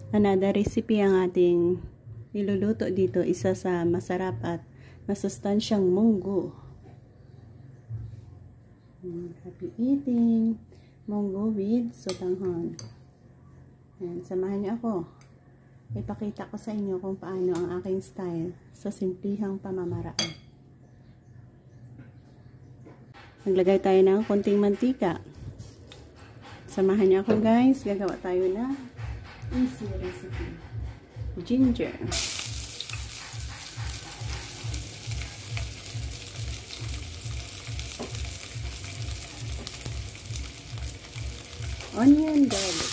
Another recipe ang ating niluluto dito, isa sa masarap at masustansyang munggo. Happy eating! Munggo with sotanghon. Ayan, samahan niyo ako. Ipakita ko sa inyo kung paano ang aking style sa simplihang pamamaraan. Naglagay tayo ng konting mantika. Samahan niyo ako guys. Gagawa tayo na easy recipe. Ginger. Onion, garlic.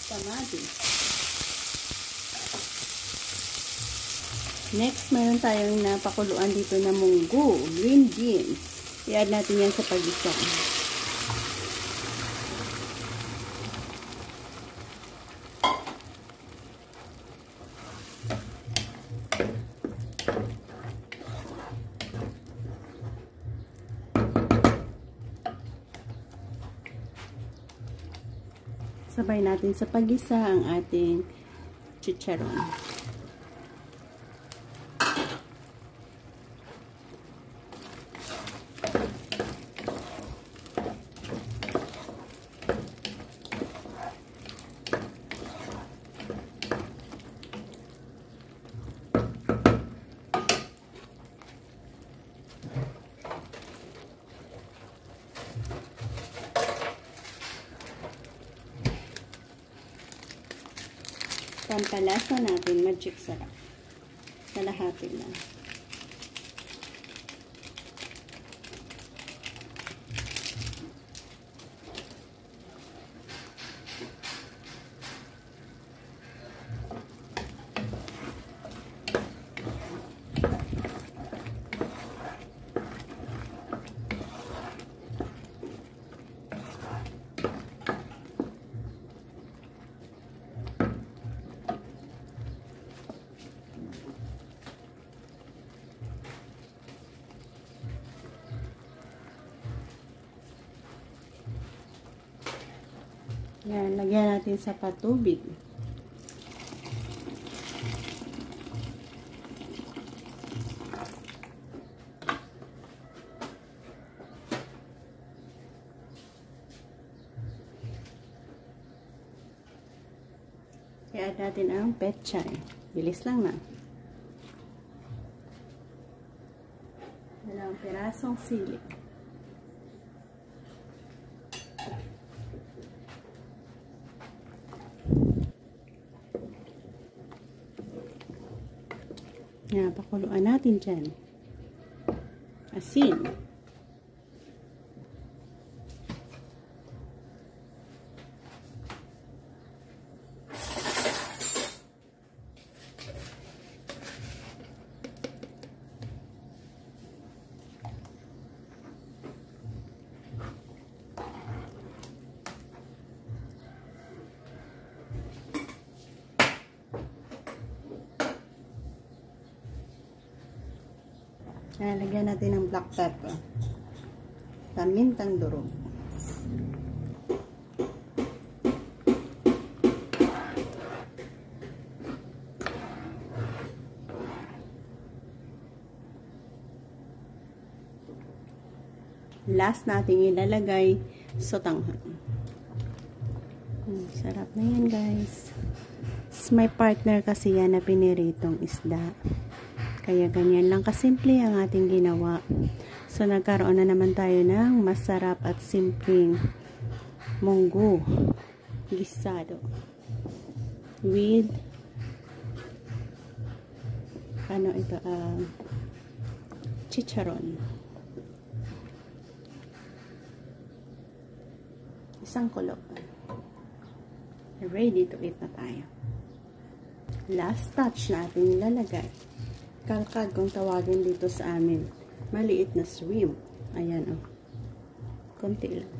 Kamatis. Next, meron tayong napakuluan dito na munggo, green beans. I-add natin yan sa pag-isa. Sabay natin sa pag-isa ang ating chicharon. Pampalasa natin, magic sarap. Kalahati lang. Yan, lagyan natin sa patubig. I-add natin ang pechay. Bilis lang na. Dalawang pirasong sili. Yan, pakuluan natin dyan. Asin. Lagyan natin ng black pepper. Pamintang durog. Last natin ilalagay sotanghon. Sarap na yan guys. My partner kasi yan na piniritong isda. Kaya ganyan lang kasimple ang ating ginawa. So nagkaroon na naman tayo ng masarap at simpleng munggo gisado with chicharon. Isang kulog. Ready to eat na tayo. Last touch natin ilalagay. Kalkad kung tawagin dito sa amin. Maliit na shrimp. Ayan o. Konti lang.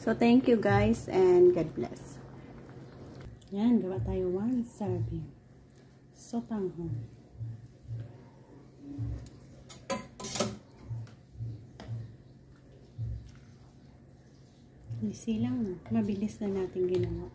So, thank you guys and God bless. Yan, gawa tayo 1 serving. Sotanghon. Easy lang, no? Mabilis na natin ginawa.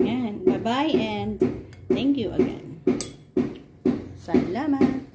Yan. Bye-bye and thank you again. Salamat.